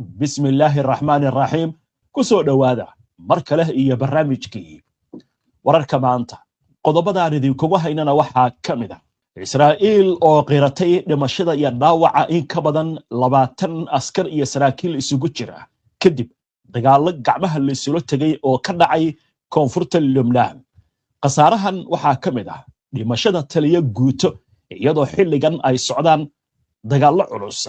بسم الله الرحمن الرحيم كسو دوادا مركله إيا برامجكي ورarka maanta qodobadaan idinkugu haynana waxaa ka mid ah Israa'iil oo qiratay dhimashada iyo dhaawaca in ka badan 20 askar iyo saraakiil isugu jira kadib dagaalo gacmaha la isula tagay oo ka dhacay koonfurta Lebanon qasaarahan waxaa ka mid ah dhimashada taliya guuto iyadoo xilligan ay socdaan dagaalo culus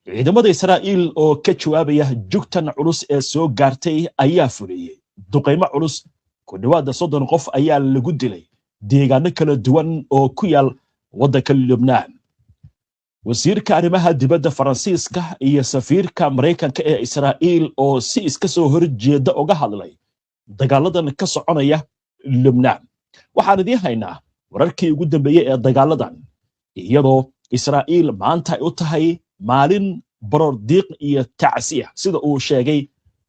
ciidamada Israa'iil oo ka jawaabaya jugtan culus ee soo gaartay ayaa fuliyay duqeymo culus ku dhawaad 30 qof ayaa lagu dilay deegaano kala duwan oo ku yaal waddanka Lebanon wasiirka arrimaha dibadda Faransiiska iyo safiirka Mareykanka ee Israa'iil oo si iska soo horjeeda uga hadlay dagaaladan ka soconaya Lebanon waxaan idin haynaa wararkii ugu dambeeyay ee dagaaladan iyadoo Israa'iil maanta ay u tahay maalin barordiiq iyo tacsiya sida uu sheegay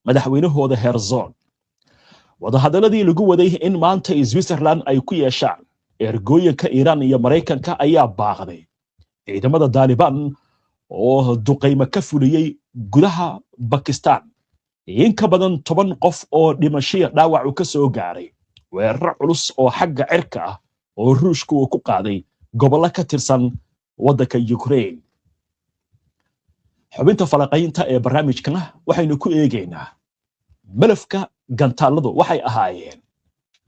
madaxweynahooda Herzog wadahadaladii lagu waday in maanta Switzerland ay ku yeeshaan ergooyinka Iran iyo Mareykanka ayaa baaqday ciidamada Taliban oo duqeymo ka fuliyay gudaha Pakistan in ka badan 10 qof oo dhimasho dhaawac ka soo gaaray weerar culus oo xagga cirka ah oo Ruushku ku qaaday gobolka ka tirsan waddanka Ukraine xubinta falaqaynta ee barnaamijkana waxaynu ku eegaynaa malafka gantaaladu waxay ahaayeen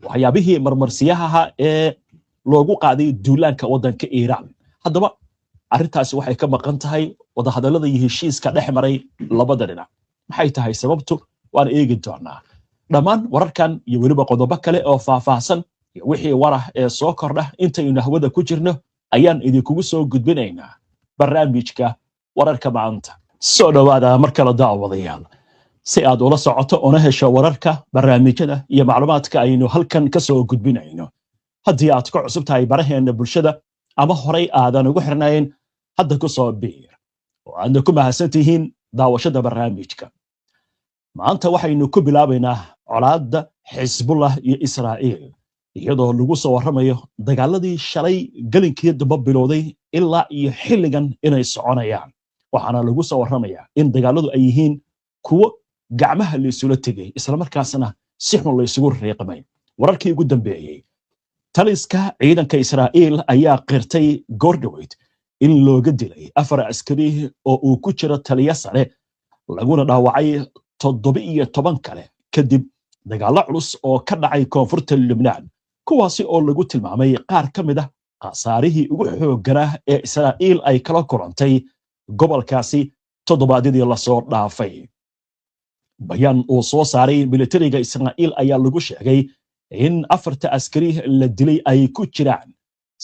waxyaabihii marmarsiyaha ee loogu qaaday duulaanka waddanka Iran haddaba arintaasi waxay ka maqan tahay wadahadalada iyo heshiiska dhex maray labada dhinac maxay tahay sababtu waan eegi doonaa dhammaan wararkan iyo weliba qodobo kale oo faahfaahsan iyo wixii warah ee soo kordha intaynu hawada ku jirno ayaan idinkugu soo gudbinaynaa barnaamijka wararka maanta soo dhawaada markala daawadayaal si aad ula socoto ona hesho wararka barnaamijyada iyo macluumaadka aynu halkan ka soo gudbinayno haddii aad ku cusub tahay baraheena bulshada ama horay aadan ugu xirnayn hadda ku soo biir oo aad ku mahadsantihiin daawashada barnaamijka maanta waxaynu ku bilaabaynaa colaadda Xisbullah iyo Israa'iil iyadoo lagu soo waramayo dagaaladii shalay galinkii daba bilowday ilaa iyo xilligan inay soconayaan waxaana lagu soo waramayaa in dagaaladu ay yihiin kuwo gacmaha la isula tagay isla markaasna si xun la isugu reeqmay wararkii ugu dambeeyay taliska ciidanka Israa'iil ayaa qirtay goordhaweyd in looga dilay 4 askari oo uu ku jiro taliya sare laguna dhaawacay 17 kale kadib dagaalo culus oo ka dhacay koonfurta Lebanon kuwaasi oo lagu tilmaamay qaar ka mid ah qasaarihii ugu xoogganaa ee Israa'iil ay kala kulantay gobolkaasi toddobaadyadii la soo dhaafay bayaan uu soo saaray militariga Israa'iil ayaa lagu sheegay in 4 askari la dilay ay ku jiraan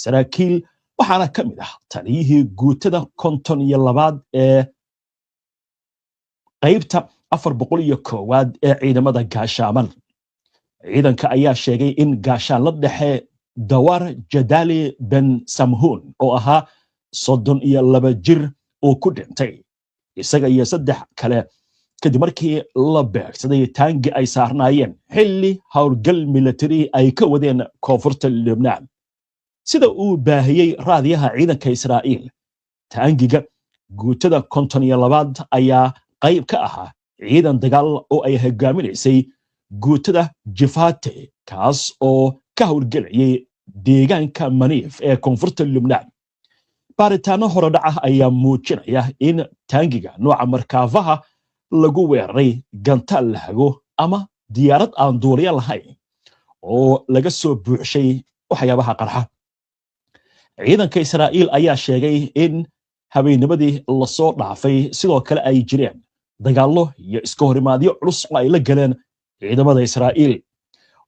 saraakiil waxaana ka mid ah taliyihii guutada 52 ee qaybta 401 ee ciidamada gaashaaman ciidanka ayaa sheegay in gaashaan la dhexe Dawar Jadali Ben Samhun oo ahaa 32 jir oo ku dhintay isaga iyo 3 kale kadib markii la beegsaday taangi ay saarnaayeen xilli howlgal military ay ka wadeen koonfurta Lebanon sida uu baahiyay raadiyaha ciidanka Israa'iil taangiga guutada 52 ayaa qayb ka ahaa ciidan dagaal oo ay hogaaminaysay guutada Jifate kaas oo ka howlgalayay deegaanka Maniif ee koonfurta Lebanon baaritaano horodhac ah ayaa muujinaya in taangiga nooca markaafaha lagu weeraray gantaal lahago ama diyaarad aan duuliye lahayn oo laga soo buuxshay waxyaabaha qarxa ciidanka Israa'iil ayaa sheegay in habeennimadii la soo dhaafay sidoo kale ay jireen dagaallo iyo iska horimaadyo culus oo ay la galeen ciidamada Israa'iil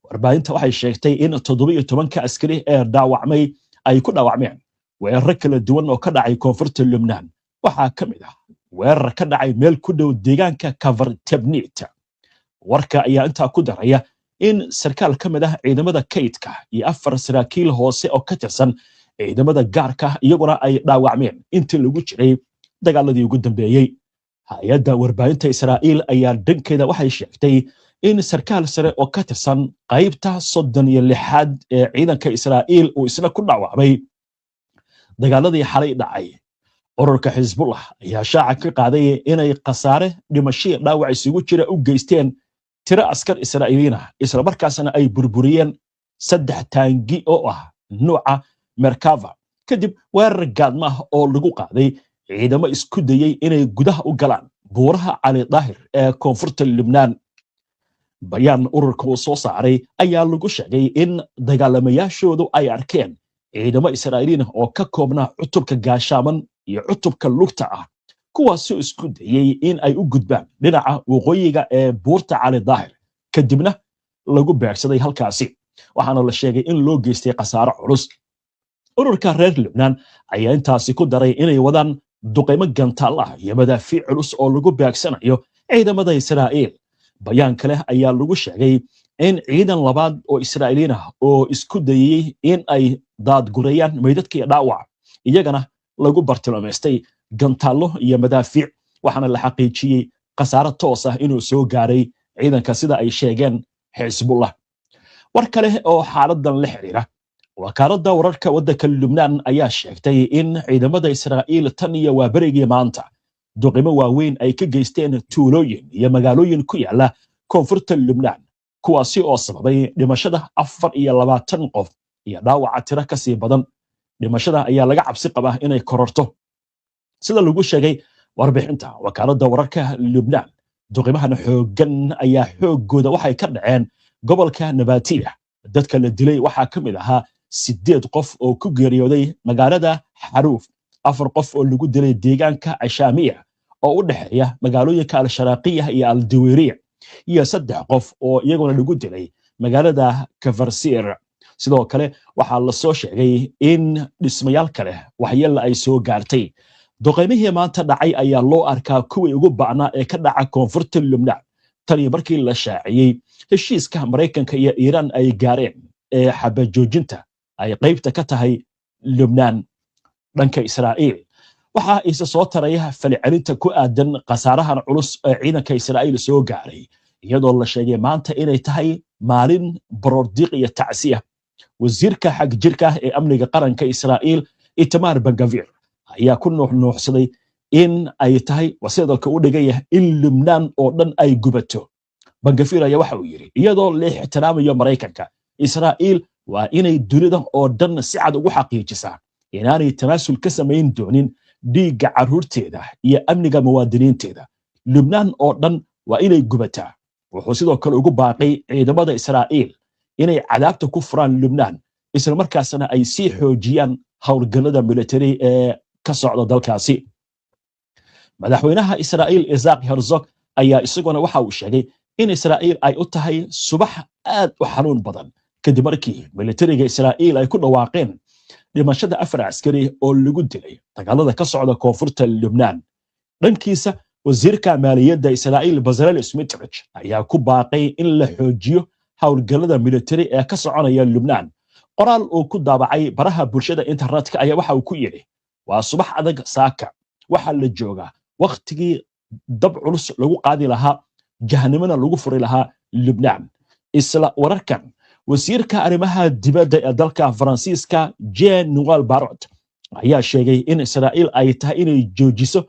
warbaahinta waxay sheegtay in 17 askari ee dhaawacmay ay ku dhaawacmeen weerar kala duwan oo ka dhacay koonfurta Lebanon waxaa ka mid ah weerar ka dhacay meel ku dhow deegaanka Kafar Tabnit warka ayaa intaa ku daraya in sarkaal ka mid ah ciidamada kaydka iyo 4 saraakiil hoose oo ka tirsan ciidamada gaarka iyaguna ay dhaawacmeen intii lagu jiray dagaaladii ugu dambeeyay hay'adda warbaahinta Israa'iil ayaa dhankeeda waxay sheegtay in sarkaal sare oo ka tirsan qaybta 36aad ee ciidanka Israa'iil uu isna ku dhaawacmay dagaaladii xalay dhacay ururka xisbullah ayaa shaaca ka qaaday inay khasaare dhimasho dhaawac isugu jira u geysteen tiro askar Israa'iiliyiin ah isla markaasna ay burburiyeen 3 taangi oo ah nooca Merkava kadib weerar gaadma ah oo lagu qaaday ciidamo isku dayay inay gudaha u galaan buuraha Cali Daahir ee koonfurta Lebanon. bayaan ururka uu soo saaray ayaa lagu sheegay in dagaalamayaashoodu ay arkeen ciidamo Israa'iiliyiin ah oo ka koobnaa cutubka gaashaaman iyo cutubka lugta ah kuwaasoo isku dayay in ay u gudbaan dhinaca waqooyiga ee buurta Cali Daahir kadibna lagu beegsaday halkaasi waxaana la sheegay in loo geystay khasaare culus. ururka reer Lebanon ayaa intaasi ku daray inay wadaan duqeymo gantaal ah iyo madaafiic culus oo lagu beegsanayo ciidamada Israa'iil. bayaan kale ayaa lagu sheegay in ciidan labaad oo Israa'iiliyiin ah oo isku dayay in ay daadgurayaan meydadka iyo dhaawac iyagana lagu bartilmaameystay gantaalo iyo madaafiic waxaana la xaqiijiyay khasaare toos ah inuu soo gaaray ciidanka sida ay sheegeen xisbullah. war kale oo xaaladan la xiriira wakaaladda wararka waddanka Lebanon ayaa sheegtay in ciidamada Israa'iil tan iyo waaberigii maanta duqeymo waaweyn ay ka geysteen tuulooyin iyo magaalooyin ku yaala koonfurta Lebanon kuwaasi oo sababay dhimashada 24 qof iyo dhaawaca tiro ka sii badan. dhimashada ayaa laga cabsi qabaa inay kororto sida lagu sheegay warbixinta wakaaladda wararka Lebanon. duqeymahan xooggan ayaa xoogooda waxay ka dhaceen gobolka Nabatiya. dadka la dilay waxaa ka mid ahaa 8 qof oo ku geeriyooday magaalada Xaruuf, 4 qof oo lagu dilay deegaanka Ashaamiya oo u dhaxeeya magaalooyinka Al-Sharaqiyya iyo Al-Duwayriya iyo 3 qof oo iyaguna lagu dilay magaalada Kafarsiir. sidoo kale waxaa la soo sheegay in dhismayaal kale waxyeello ay soo gaartay. duqeymihii maanta dhacay ayaa loo arkaa kuwii ugu bacnaa ee ka dhaca koonfurta Lebanon tan iyo markii la shaaciyay heshiiska Mareykanka iyo Iiraan ay gaareen ee xabad joojinta ay qaybta ka tahay Lebanon. dhanka Israa'iil waxa isa soo taraya falcelinta ku aadan khasaarahan culus ee ciidanka Israa'iil soo gaaray iyadoo la sheegay maanta inay tahay maalin baroordiiq iyo tacsiya. wasiirka xag jirka ee amniga qaranka Israa'iil Itamar Ben-Gvir ayaa ku nuuxnuuxsaday in ay tahay wasiirka u dhigaya in Lebanon oo dhan ay gubato. Ben-Gvir ayaa waxa uu yiri iyadoo la ixtiraamayo Mareykanka Israa'iil waa inay dunida oo dhan si cad ugu xaqiijisaa inaanay tanaasul ka samayn doonin dhiigga carruurteeda iyo amniga muwaadiniinteeda. Lebanon oo dhan waa inay gubataa. wuxuu sidoo kale ugu baaqay ciidamada Israa'iil inay cadaabta ku furaan Lebanon isla markaasna ay sii xoojiyaan howlgallada military ee ka socda dalkaasi. madaxweynaha Israa'iil Isaac Herzog ayaa isaguna waxa uu sheegay in Israa'iil ay u tahay subax aad u xanuun badan kadib markii militariga Israa'iil ay ku dhawaaqeen dhimashada 4 askari oo lagu dilay dagaalada ka socda koonfurta Lebanon. dhankiisa wasiirka maaliyadda Israa'iil Bezalel Smotrich ayaa ku baaqay in la xoojiyo howlgallada military ee ka soconaya Lebanon. qoraal uu ku daabacay baraha bulshada internetka ayaa waxa uu ku yiri waa subax adag saaka waxa la joogaa waqtigii dab culus lagu qaadi lahaa jahanamana lagu furi lahaa Lebanon. isla wararkan wasiirka arrimaha dibadda ee dalka Faransiiska Jean-Noël Barrot ayaa sheegay in Israa'iil ay tahay inay joojiso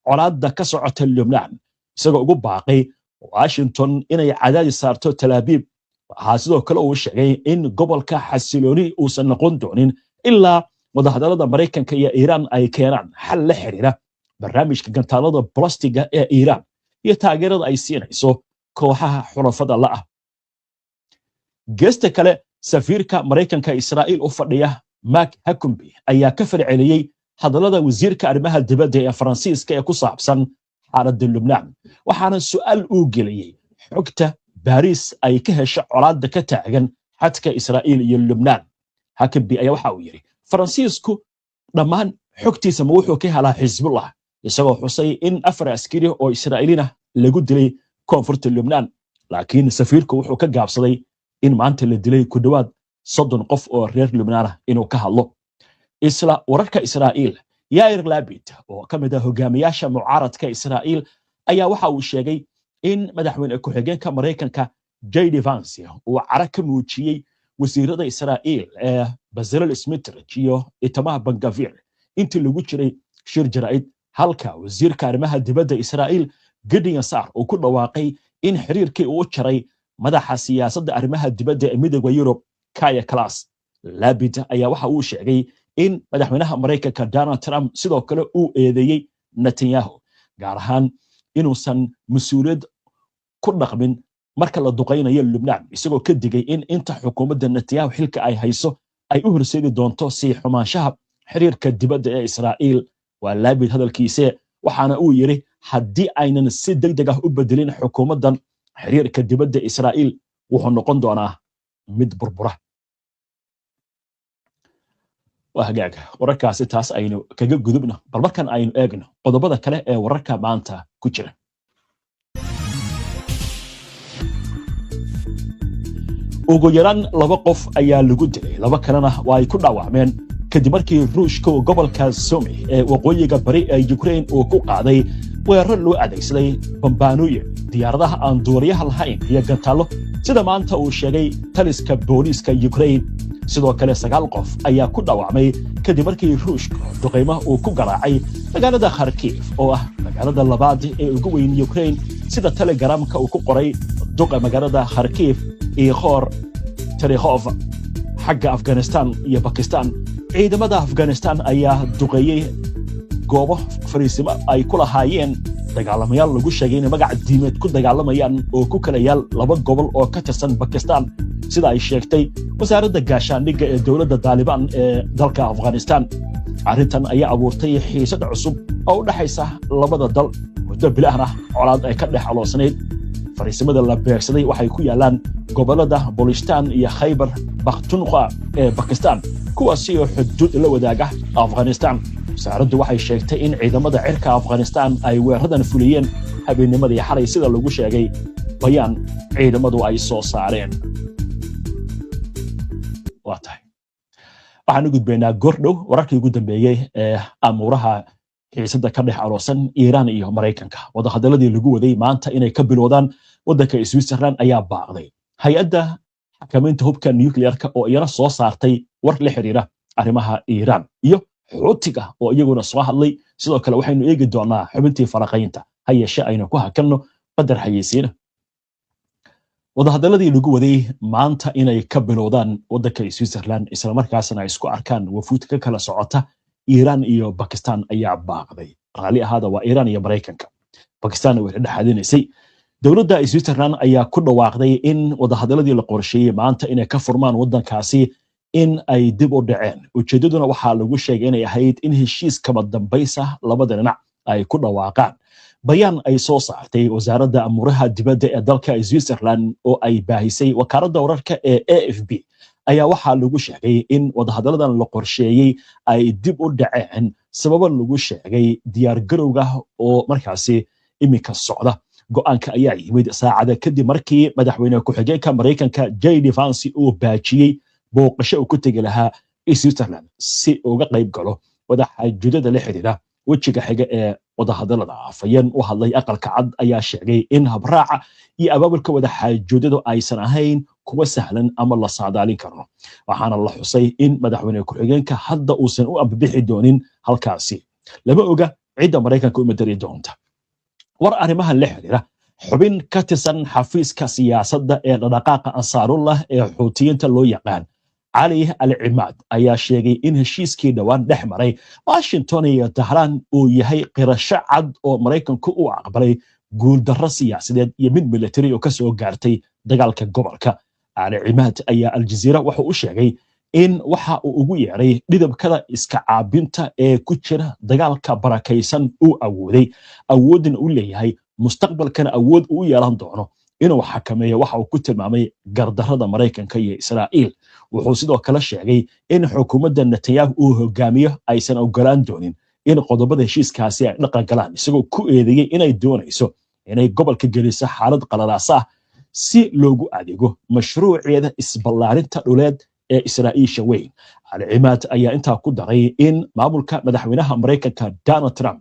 colaadda ka socota Lebanon isagoo ugu baaqay Washington inay cadaadis saarto Tel Aviv. waxaa sidoo kale uu sheegay in gobolka xasilooni uusan noqon doonin ilaa wadahadallada Mareykanka iyo Iiraan ay keenaan xal la xiriira barnaamijka gantaalada balastiga ee Iiraan iyo taageerada ay siinayso kooxaha xulafada la ah. geesta kale safiirka Mareykanka Israa'iil u fadhiya Mark Huckabee ayaa ka falceliyay hadallada wasiirka arrimaha dibadda ee Faransiiska ee ku saabsan xaaladda Lebanon waxaana su'aal uu geliyay xogta Paris ay ka hesho colaadda ka taagan xadka Israa'iil iyo Lebanon. Huckabee ayaa waxa uu yiri Faransiisku dhammaan xogtiisa ma wuxuu ka helaa Xisbullah isagoo xusay in 4 askari oo Israa'iiliin ah lagu dilay koonfurta Lebanon laakiin safiirku wuxuu ka gaabsaday in maanta la dilay ku dhawaad 30 qof oo reer Lebanon ah inuu ka hadlo. isla wararka Israa'iil Yair Lapid oo ka mid ah hogaamiyaasha mucaaradka Israa'iil ayaa waxa uu sheegay in madaxweyne ku-xigeenka Mareykanka J.D. Vance uu cara ka muujiyay wasiirada Israa'iil ee Bezalel Smotrich iyo Itamar Ben-Gvir intii lagu jiray shir jaraa'id halka wasiirka arrimaha dibadda Israa'iil Gideon Saar uu ku dhawaaqay in xiriirkii uu jaray madaxa siyaasadda arrimaha dibadda ee midowga Yurub Kaja Kallas. Lapid ayaa waxa uu sheegay in madaxweynaha Mareykanka Donald Trump sidoo kale uu eedeeyay Netanyahu gaar ahaan inuusan mas'uuliyad ku dhaqmin marka la duqeynayo Lubnaan, isagoo ka digay in inta xukuumadda Netanyahu xilka ay hayso ay u horseedi doonto sii xumaanshaha xiriirka dibadda ee Israa'iil. Waa Lapid hadalkiisa, waxaana uu yiri haddii aynan si degdeg ah u bedelin xukuumaddan, xiriirka dibadda Israa'iil wuxuu noqon doonaa mid burbura. waa hagaag wararkaasi taas aynu kaga gudubno, bal markan aynu eegno qodobada kale ee wararka maanta ku jira. ugu yaraan 2 qof ayaa lagu dilay, 2 kalena waa ay ku dhaawacmeen kadib markii Ruushka gobolka Sumy ee waqooyiga bari ee Ukraine uu ku qaaday weerar loo adeegsaday bambaanooyin, diyaaradaha aan duuliyaha lahayn iyo gantaalo, sida maanta uu sheegay taliska booliiska Ukraine. sidoo kale 9 qof ayaa ku dhaawacmay kadib markii Ruushka duqeymaha uu ku garaacay magaalada Kharkiv oo ah magaalada labaad ee ugu weyn Ukraine, sida Telegramka uu ku qoray duqa magaalada Kharkiv Igor Terehov. xagga Afghanistan iyo Pakistan, ciidamada Afghanistan ayaa duqeeyay goobo fariisimo ay ku lahaayeen dagaalamayaal lagu sheegay in magac diimeed ku dagaalamayaan oo ku kala yaal 2 gobol oo ka tirsan Pakistan, sida ay sheegtay wasaaradda gaashaandhigga ee dowladda Taliban ee dalka Afghanistan. arrintan ayaa abuurtay xiisad cusub oo u dhaxaysa labada dal, muddo bilahna colaad ay ka dhex aloosnayd. fariisimada la beegsaday waxay ku yaalaan gobolada Balochistan iyo Khyber Pakhtunkhwa ee Pakistan, kuwaasi oo xuduud la wadaaga Afghanistan. wasaaraddu waxay sheegtay in ciidamada cirka Afghanistan ay weeraradan fuliyeen habeennimadii xalay, sida lagu sheegay bayaan ciidamadu ay soo saareen. waxaan u gudbaynaa goordhow wararkii ugu dambeeyay ee amuuraha xiisadda ka dhex aloosan Iiraan iyo Mareykanka. wadahadaladii lagu waday maanta inay ka bilowdaan waddanka Switzerland ayaa baaqday. hay-adda xakamaynta hubka nuclearka oo iyana soo saartay war la xiriira arrimaha Iiraan iyo Xuutiga oo iyaguna soo hadlay. sidoo kale waxaynu eegi doonaa xubintii faraqaynta, ha yeeshee aynu ku hakanno qadar xayeysiina. wadahadaladii lagu waday maanta inay ka bilowdaan waddanka Switzerland isla markaasna ay isku arkaan wafuud ka kala socota Iiraan iyo Pakistan ayaa baaqday. raalli ahaada waa Iiraan iyo Mareykanka. Pakistan way dhexaadinaysay. dowladda Switzerland ayaa ku dhawaaqday in wadahadaladii la qorsheeyay maanta inay ka furmaan waddankaasi in ay dib u dhaceen. ujeedaduna waxaa lagu sheegay inay ahayd in heshiis kama dambaysa labada dhinac ay ku dhawaaqaan. bayaan ay soo saartay wasaaradda amuuraha dibadda ee dalka Switzerland oo ay baahisay wakaaladda wararka ee AFP ayaa waxaa lagu sheegay in wadahadaladan la qorsheeyay ay dib u dhaceen sababo lagu sheegay diyaar garowga oo markaasi imika socda. go'aanka ayaa yimid saacada kadib markii madaxweyne ku-xigeenka Mareykanka JD Vance uu baajiyay booqasho uu ku tegi lahaa Switzerland si uga qayb galo wadaxaajoodada la xiriira wejiga xiga ee wadahadalada. afayeen u hadlay aqalka cad ayaa sheegay in habraaca iyo abaabulka wadaxaajoodadu aysan ahayn kuwa sahlan ama la saadaalin karo, waxaana la xusay in madaxweyne ku-xigeenka hadda uusan u ambibixi doonin halkaasi. lama oga cidda Mareykanka u madari doonta. war arrimahan la xiriira, xubin ka tirsan xafiiska siyaasadda ee dhaqdhaqaaqa Ansaarullah ee Xuutiyiinta loo yaqaan Ali Al-Imaad ayaa sheegay in heshiiskii dhawaan dhex maray Washington iyo Tehran uu yahay qirasho cad oo Mareykanku uu aqbalay guuldarro siyaasadeed iyo mid militari oo ka soo gaartay dagaalka gobolka. Al-Imaad ayaa Al Jazeera wuxuu u sheegay in waxa uu ugu yeeray dhidabkada iska caabinta ee ku jira dagaalka barakaysan uu awoodin u leeyahay mustaqbalkana awood u yeelan doono inuu xakameeyo waxa uu ku tilmaamay gardarrada Mareykanka iyo Israa'iil. wuxuu sidoo kale sheegay in xukuumadda Netanyahu uu hogaamiyo aysan ogolaan doonin in qodobada heshiiskaasi ay dhaqan galaan, isagoo ku eedeeyay inay doonayso inay gobolka geliso xaalad qalalaas ah si loogu adeego mashruuceeda isballaarinta dhuleed ee Israa'iisha weyn. Al-Imaad ayaa intaa ku daray in maamulka madaxweynaha Mareykanka Donald Trump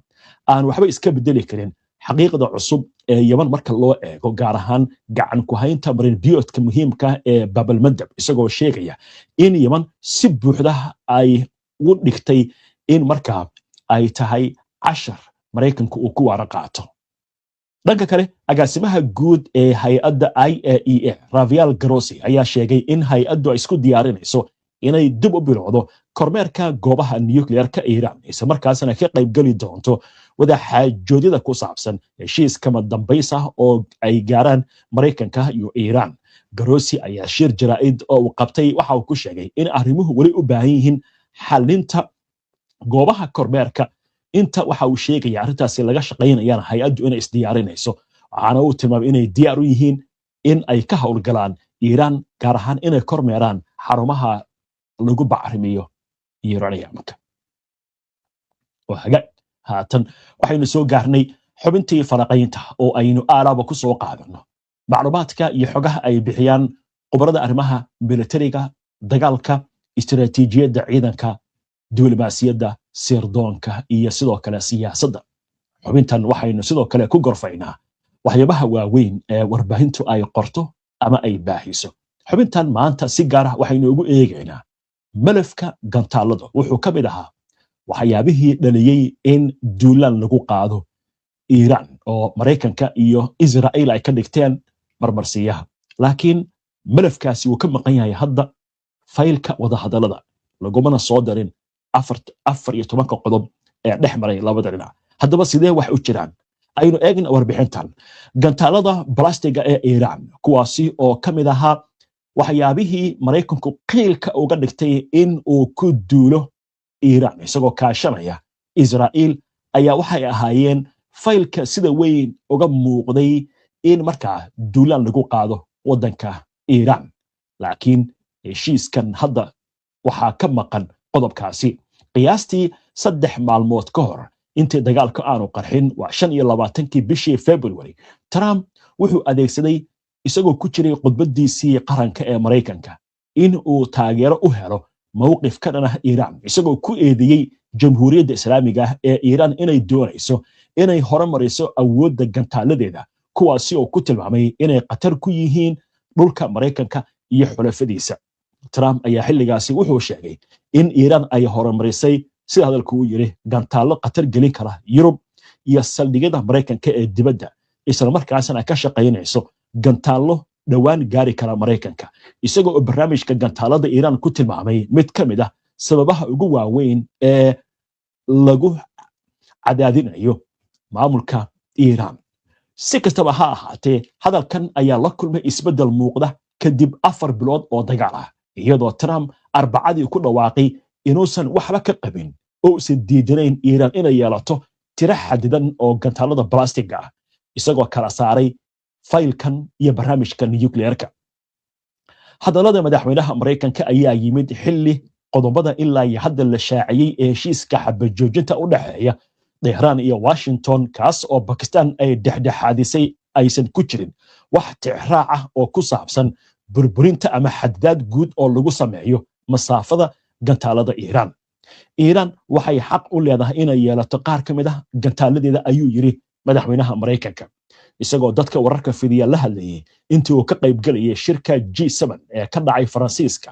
aan waxba iska bedeli karin xaqiiqda cusub ee Yemen marka loo eego, gaar ahaan gacan ku haynta marin biyoodka muhiimka ee Bab el-Mandeb, isagoo sheegaya in Yemen si buuxda ay u dhigtay in markaa ay tahay cashar Maraykanku uu ku wara qaato. dhanka kale agaasimaha guud ee hay'adda IAEA Rafael Grossi ayaa sheegay in hay'addu ay isku diyaarinayso inay dib u bilowdo kormeerka goobaha nuclear-ka Iran isla markaasna ka qayb gali doonto wada xaajoodyada ku saabsan heshiiska madambaysa oo ay gaaraan Maraykanka iyo Iran. Grossi ayaa shir jaraa'id oo uu qabtay waxa uu ku sheegay in arrimuhu wali u baahan yihiin xalinta goobaha kormeerka. inta waxa uu sheegay arrintaasi laga shaqeynayaan hay'addu inay isdiyaarinayso waxaana uu tilmaamay inay diyaar u yihiin in ay ka howlgalaan Iran gaar ahaan inay kormeeraan xarumaha lagu bacrimiyo uraniumka. haatan waxaynu soo gaarnay xubintii faraqaynta oo aynu aalaaba ku soo qaadano macluumaadka iyo xogaha ay bixiyaan khubarada arrimaha militariga, dagaalka, istiraatiijiyadda ciidanka, diblomaasiyadda, sirdoonka iyo sidoo kale siyaasadda. xubintan waxaynu sidoo kale ku gorfaynaa waxyaabaha waaweyn ee warbaahintu ay qorto ama ay baahiso. xubintan maanta si gaar ah waxaynu ugu eegaynaa malafka gantaalada. wuxuu ka mid ahaa waxyaabihii dhaliyey in duulaan lagu qaado Iran oo Maraykanka iyo Israa'iil ay ka dhigteen marmarsiyaha. laakiin malafkaasi uu ka maqan yahay hadda faylka wadahadalada lagumana soo darin 14 qodob ee dhex maray labada dhinac. haddaba sidee wax u jiraan aynu eegna warbixintan. gantaalada balastiga ee Iran kuwaasi oo ka mid ahaa waxyaabihii Maraykanku qiilka uga dhigtay in uu ku duulo Iran isagoo kaashanaya Israa'iil ayaa waxay ahaayeen faylka sida weyn uga muuqday in markaa duulaan lagu qaado wadanka Iran. laakiin heshiiskan hadda waxaa ka maqan qodobkaasi. qiyaastii 3 maalmood ka hor intii dagaalka aanu qarxin waa 25kii bishii February, Trump wuxuu adeegsaday isagoo ku jiray khudbadiisii qaranka ee Maraykanka in uu taageero u helo mowqif ka dhan ah Iran isagoo ku eedeeyay Jamhuuriyadda Islaamiga ah ee Iran inay doonayso inay horumariso awoodda gantaaladeeda kuwaasi oo ku tilmaamay inay qatar ku yihiin dhulka Maraykanka iyo xulafadiisa. Trump ayaa xilligaasi wuxuu sheegay in Iran ay horumarisay sida hadalku uu yiri gantaalo qatar gelin kara Yurub iyo saldhigyada Maraykanka ee dibadda isla markaasna ka shaqeynayso gantaalo dhawaan gaari kara Maraykanka isagoo barnaamijka gantaalada Iran ku tilmaamay mid ka mid ah sababaha ugu waaweyn ee lagu cadaadinayo maamulka Iran. si kastaba ha ahaatee hadalkan ayaa la kulmay isbedel muuqda kadib 4 bilood oo dagaal ah iyadoo Trump arbacadii ku dhawaaqay inuusan waxba ka qabin oo si diidanayn Iran inay yeelato tiro xadidan oo gantaalada balastiga ah isagoo kala saaray faylkan iyo barnaamijka nuclear-ka. hadallada madaxweynaha Maraykanka ayaa yimid xilli qodobada ilaa iyo hadda la shaaciyay ee heshiiska xabajoojinta u dhaxeeya Tehran iyo Washington kaas oo Pakistan ay dhexdhexaadisay aysan ku jirin wax tixraac ah oo ku saabsan burburinta ama xaddaad guud oo lagu sameeyo masaafada gantaalada Iran. Iran waxay xaq u leedahay inay yeelato qaar ka mid ah gantaaladeeda ayuu yiri madaxweynaha Maraykanka isagoo dadka wararka fidiya la hadlayay intii uu ka qayb galayay shirka G7 ee ka dhacay Faransiiska.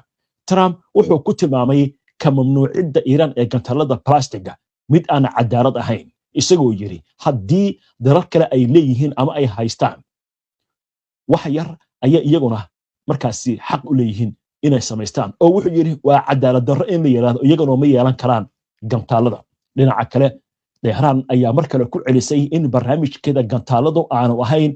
Trump wuxuu ku tilmaamay ka mamnuucidda Iran ee gantaalada plastiga mid aan cadaalad ahayn isagoo yiri haddii dalal kale ay leeyihiin ama ay haystaan wax yar ayaa iyaguna markaasi xaq u leeyihiin inay samaystaan oo wuxuu yiri waa cadaalad darro in la yiraahdo iyaguna ma yeelan karaan gantaalada. dhinaca kale Tehran ayaa mar kale ku celisay in barnaamijkeeda gantaaladu aanu ahayn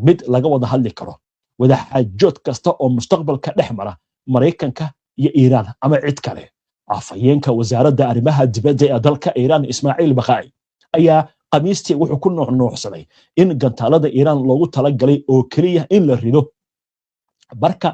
mid laga wada hadli karo wada xaajood kasta oo mustaqbalka dhex mara Maraykanka iyo Iran ama cid kale. afhayeenka wasaaradda arrimaha dibadda ee dalka Iran Ismaaciil Baqai ayaa Khamiistii wuxuu ku nuuxnuuxsaday in gantaalada Iran loogu talagalay oo kaliya in la rido barka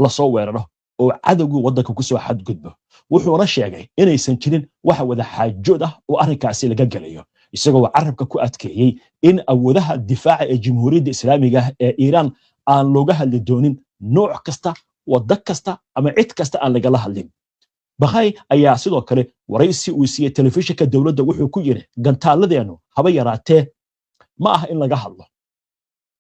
la soo weeraro oo cadawgu wadanka ku soo xadgudbo. wuxuuna sheegay inaysan jirin wax wada xaajood ah oo arrinkaasi laga galayo isagoo carabka ku adkeeyay in awoodaha difaaca ee Jamhuuriyadda Islaamiga ah ee Iran aan looga hadli doonin nooc kasta wada kasta ama cid kasta aan lagala hadlin. Baqai ayaa sidoo kale waraysi uu siiyay telefishinka dawladda wuxuu ku yiri gantaaladeenu haba yaraatee ma aha in laga hadlo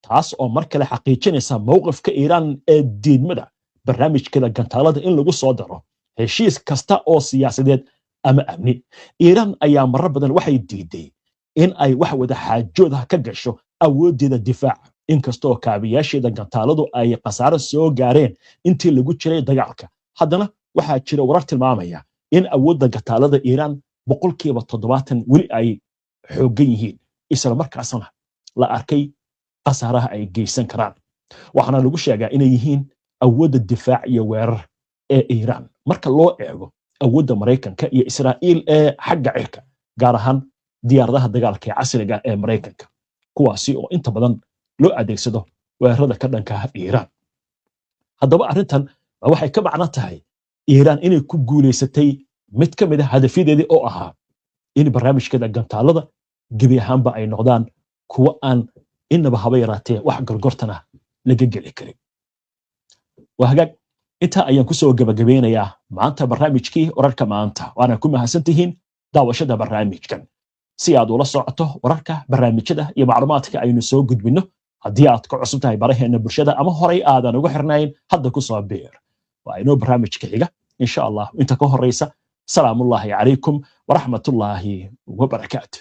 taas oo mar kale xaqiijinaysa mowqifka Iran ee diidmada barnaamijkeeda gantaalada in lagu soo daro heshiis kasta oo siyaasadeed ama amni. Iiraan ayaa marar badan waxay diiday in ay wax wada xaajooda ka gasho awoodeeda difaac, inkastoo kaabiyaasheeda gantaaladu ay khasaaro soo gaareen intii lagu jiray dagaalka. Haddana waxaa jira warar tilmaamaya in awoodda gantaalada Iiraan 70% weli ay xooggan yihiin, isla markaasna la arkay khasaaraha ay geysan karaan. waxaana lagu sheegaa inay yihiin awoodda difaac iyo weerar ee Iiraan marka loo eego awoodda Mareykanka iyo Israa'iil ee xagga cirka, gaar ahaan diyaaradaha dagaalka ee casriga ee Mareykanka, kuwaasi oo inta badan loo adeegsado weerarada ka dhanka ah Iiraan. haddaba arrintan waxay ka macno tahay Iiraan inay ku guuleysatay mid ka mid ah hadafyadeedii oo ahaa in barnaamijkeeda gantaalada gebi ahaanba ay noqdaan kuwa aan inaba haba yaraatee wax gorgortana laga geli karin. waa hagaag intaa ayaan kusoo gabagabeynayaa maanta barnaamijkii wararka maanta, waana ku mahadsantihiin daawashada barnaamijkan. si aad ula socoto wararka, barnaamijyada iyo macluumaadka aynu soo gudbinno, haddii aad ka cusub tahay baraheena bulshada ama horay aadan ugu xirnayn, hadda ku soo biir. waa inoo barnaamijka xiga insha Allah. inta ka horeysa salaamullaahi calaykum waraxmatullaahi wabarakaatu.